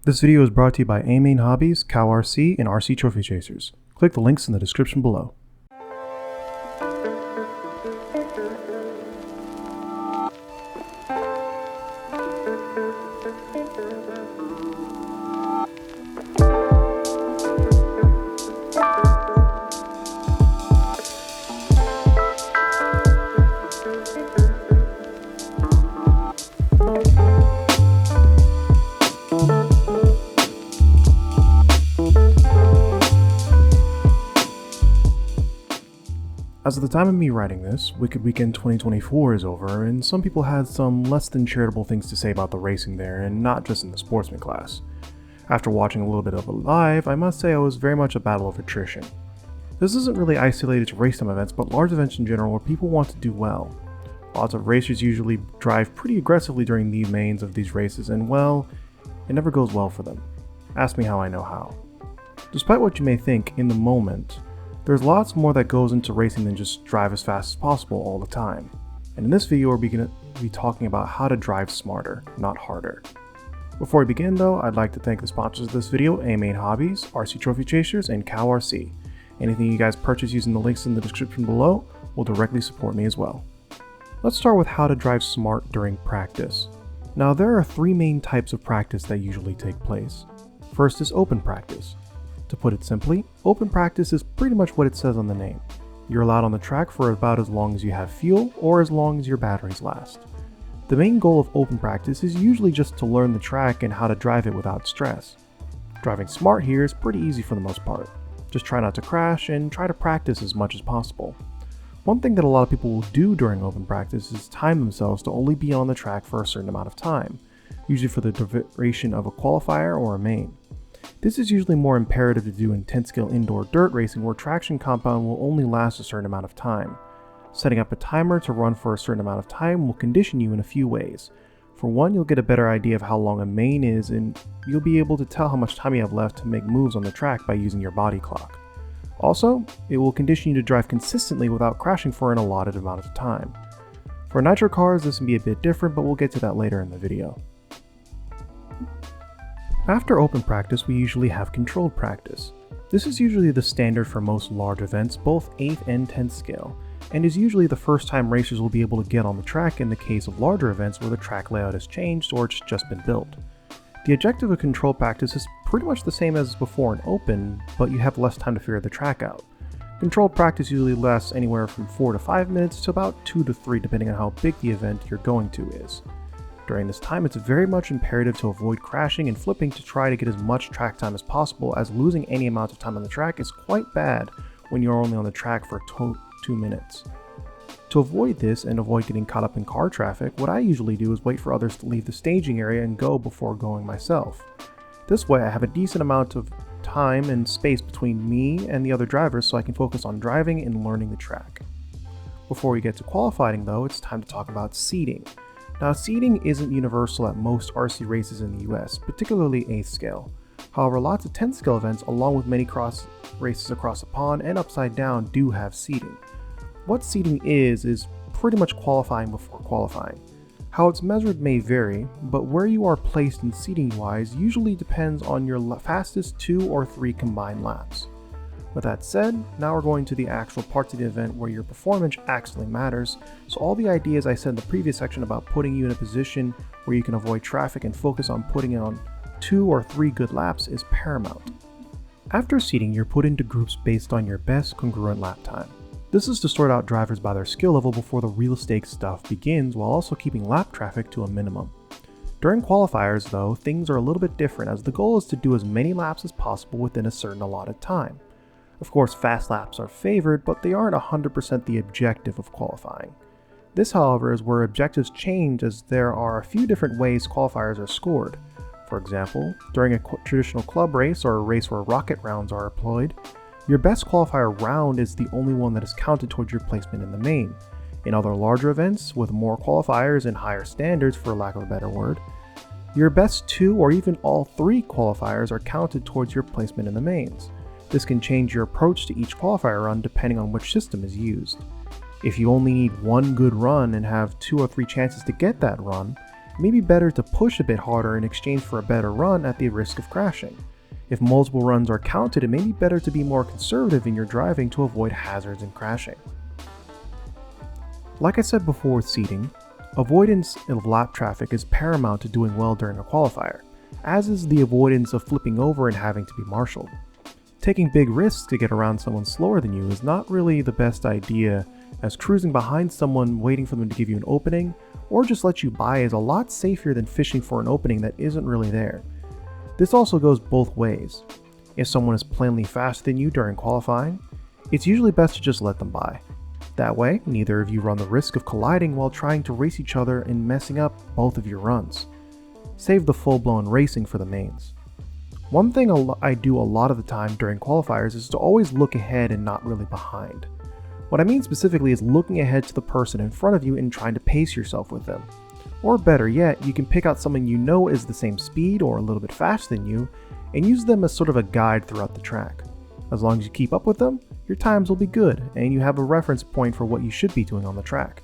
This video is brought to you by A-Main Hobbies, Cow RC, and RC Trophy Chasers. Click the links in the description below. As of the time of me writing this, Wicked Weekend 2024 is over, and some people had some less than charitable things to say about the racing there, and not just in the sportsman class. After watching a little bit of it live, I must say I was very much a battle of attrition. This isn't really isolated to race time events, but large events in general where people want to do well. Lots of racers usually drive pretty aggressively during the mains of these races, and well, it never goes well for them. Ask me how I know how. Despite what you may think in the moment, there's lots more that goes into racing than just drive as fast as possible all the time. And in this video we're going to be talking about how to drive smarter, not harder. Before we begin though, I'd like to thank the sponsors of this video, A-Main Hobbies, RC Trophy Chasers, and Cow RC. Anything you guys purchase using the links in the description below will directly support me as well. Let's start with how to drive smart during practice. Now there are three main types of practice that usually take place. First is open practice. To put it simply, open practice is pretty much what it says on the name. You're allowed on the track for about as long as you have fuel or as long as your batteries last. The main goal of open practice is usually just to learn the track and how to drive it without stress. Driving smart here is pretty easy for the most part. Just try not to crash and try to practice as much as possible. One thing that a lot of people will do during open practice is time themselves to only be on the track for a certain amount of time, usually for the duration of a qualifier or a main. This is usually more imperative to do in 10-scale indoor dirt racing where traction compound will only last a certain amount of time. Setting up a timer to run for a certain amount of time will condition you in a few ways. For one, you'll get a better idea of how long a main is, and you'll be able to tell how much time you have left to make moves on the track by using your body clock. Also, it will condition you to drive consistently without crashing for an allotted amount of time. For nitro cars, this can be a bit different, but we'll get to that later in the video. After open practice, we usually have controlled practice. This is usually the standard for most large events, both 8th and 10th scale, and is usually the first time racers will be able to get on the track in the case of larger events where the track layout has changed or it's just been built. The objective of controlled practice is pretty much the same as before in open, but you have less time to figure the track out. Controlled practice usually lasts anywhere from 4 to 5 minutes to about 2 to 3 depending on how big the event you're going to is. During this time, it's very much imperative to avoid crashing and flipping to try to get as much track time as possible, as losing any amount of time on the track is quite bad when you're only on the track for 2 minutes. To avoid this and avoid getting caught up in car traffic, what I usually do is wait for others to leave the staging area and go before going myself. This way I have a decent amount of time and space between me and the other drivers so I can focus on driving and learning the track. Before we get to qualifying though, it's time to talk about seating. Now, seating isn't universal at most RC races in the US, particularly 8th scale. However, lots of 10th scale events, along with many cross races across the pond and upside down, do have seating. What seating is pretty much qualifying before qualifying. How it's measured may vary, but where you are placed in seating wise usually depends on your fastest 2 or 3 combined laps. With that said, now we're going to the actual parts of the event where your performance actually matters, so all the ideas I said in the previous section about putting you in a position where you can avoid traffic and focus on putting on 2 or 3 good laps is paramount. After seating, you're put into groups based on your best congruent lap time. This is to sort out drivers by their skill level before the real stake stuff begins, while also keeping lap traffic to a minimum. During qualifiers though, things are a little bit different, as the goal is to do as many laps as possible within a certain allotted time. Of course, fast laps are favored, but they aren't 100% the objective of qualifying. This, however, is where objectives change, as there are a few different ways qualifiers are scored. For example, during a traditional club race or a race where rocket rounds are employed, your best qualifier round is the only one that is counted towards your placement in the main. In other larger events, with more qualifiers and higher standards for lack of a better word, your best 2 or even all 3 qualifiers are counted towards your placement in the mains. This can change your approach to each qualifier run depending on which system is used. If you only need one good run and have 2 or 3 chances to get that run, it may be better to push a bit harder in exchange for a better run at the risk of crashing. If multiple runs are counted, it may be better to be more conservative in your driving to avoid hazards and crashing. Like I said before with seating, avoidance of lap traffic is paramount to doing well during a qualifier, as is the avoidance of flipping over and having to be marshaled. Taking big risks to get around someone slower than you is not really the best idea, as cruising behind someone waiting for them to give you an opening or just let you by is a lot safer than fishing for an opening that isn't really there. This also goes both ways. If someone is plainly faster than you during qualifying, it's usually best to just let them by. That way, neither of you run the risk of colliding while trying to race each other and messing up both of your runs. Save the full-blown racing for the mains. One thing I do a lot of the time during qualifiers is to always look ahead and not really behind. What I mean specifically is looking ahead to the person in front of you and trying to pace yourself with them. Or better yet, you can pick out someone you know is the same speed or a little bit faster than you and use them as sort of a guide throughout the track. As long as you keep up with them, your times will be good and you have a reference point for what you should be doing on the track.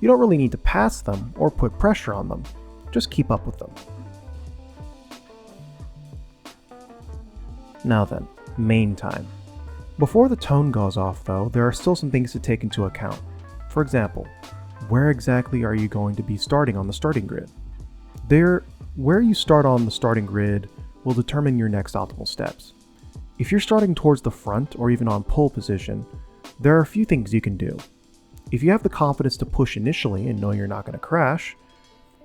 You don't really need to pass them or put pressure on them, just keep up with them. Now then, main time. Before the tone goes off though, there are still some things to take into account. For example, where exactly are you going to be starting on the starting grid? Where you start on the starting grid will determine your next optimal steps. If you're starting towards the front or even on pole position, there are a few things you can do. If you have the confidence to push initially and know you're not going to crash,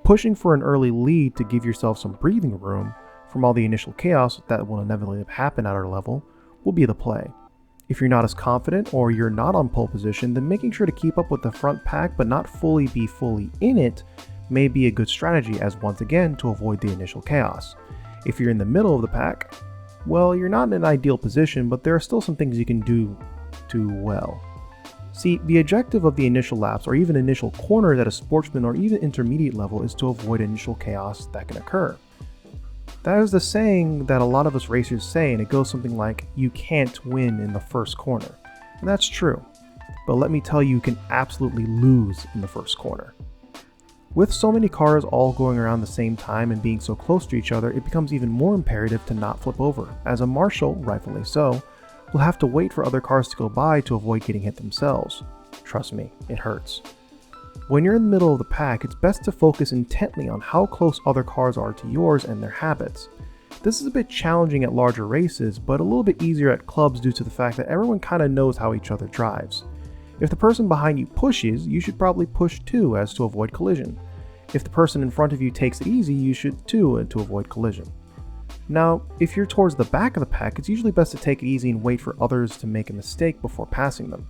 pushing for an early lead to give yourself some breathing room from all the initial chaos that will inevitably happen at our level will be the play. If you're not as confident or you're not on pole position, then making sure to keep up with the front pack but not fully in it may be a good strategy, as once again to avoid the initial chaos. If you're in the middle of the pack, well, you're not in an ideal position, but there are still some things you can do well. See, the objective of the initial laps or even initial corners at a sportsman or even intermediate level is to avoid initial chaos that can occur. That is the saying that a lot of us racers say, and it goes something like, you can't win in the first corner. And that's true, but let me tell you, you can absolutely lose in the first corner. With so many cars all going around the same time and being so close to each other, it becomes even more imperative to not flip over, as a marshal, rightfully so, will have to wait for other cars to go by to avoid getting hit themselves. Trust me, it hurts. When you're in the middle of the pack, it's best to focus intently on how close other cars are to yours and their habits. This is a bit challenging at larger races, but a little bit easier at clubs due to the fact that everyone kind of knows how each other drives. If the person behind you pushes, you should probably push too, as to avoid collision. If the person in front of you takes it easy, you should too, to avoid collision. Now, if you're towards the back of the pack, it's usually best to take it easy and wait for others to make a mistake before passing them.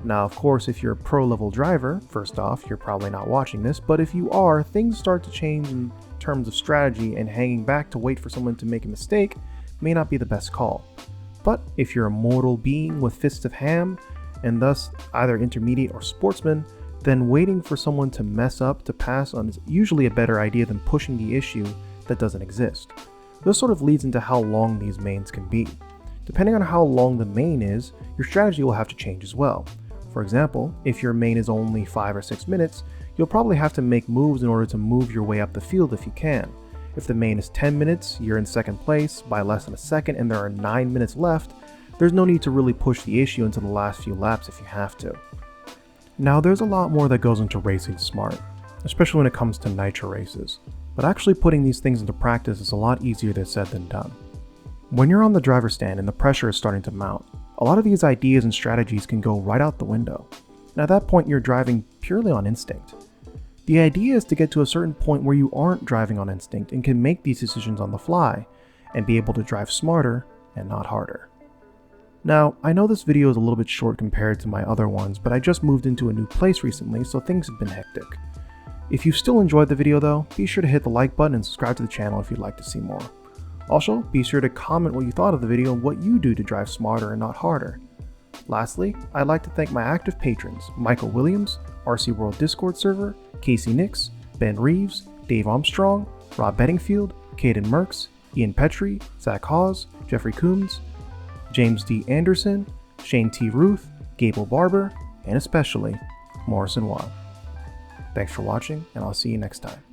Now, of course, if you're a pro-level driver, first off, you're probably not watching this, but if you are, things start to change in terms of strategy, and hanging back to wait for someone to make a mistake may not be the best call. But if you're a mortal being with fists of ham, and thus either intermediate or sportsman, then waiting for someone to mess up to pass on is usually a better idea than pushing the issue that doesn't exist. This sort of leads into how long these mains can be. Depending on how long the main is, your strategy will have to change as well. For example, if your main is only 5 or 6 minutes, you'll probably have to make moves in order to move your way up the field if you can. If the main is 10 minutes, you're in second place by less than a second, and there are 9 minutes left, there's no need to really push the issue into the last few laps if you have to. Now, there's a lot more that goes into racing smart, especially when it comes to nitro races, but actually putting these things into practice is a lot easier said than done. When you're on the driver's stand and the pressure is starting to mount, a lot of these ideas and strategies can go right out the window, and at that point you're driving purely on instinct. The idea is to get to a certain point where you aren't driving on instinct and can make these decisions on the fly, and be able to drive smarter and not harder. Now, I know this video is a little bit short compared to my other ones, but I just moved into a new place recently, so things have been hectic. If you still enjoyed the video though, be sure to hit the like button and subscribe to the channel if you'd like to see more. Also, be sure to comment what you thought of the video and what you do to drive smarter and not harder. Lastly, I'd like to thank my active patrons, Michael Williams, RC World Discord server, Casey Nix, Ben Reeves, Dave Armstrong, Rob Bedingfield, Caden Merks, Ian Petrie, Zach Hawes, Jeffrey Coombs, James D. Anderson, Shane T. Ruth, Gable Barber, and especially Morrison Watt. Thanks for watching, and I'll see you next time.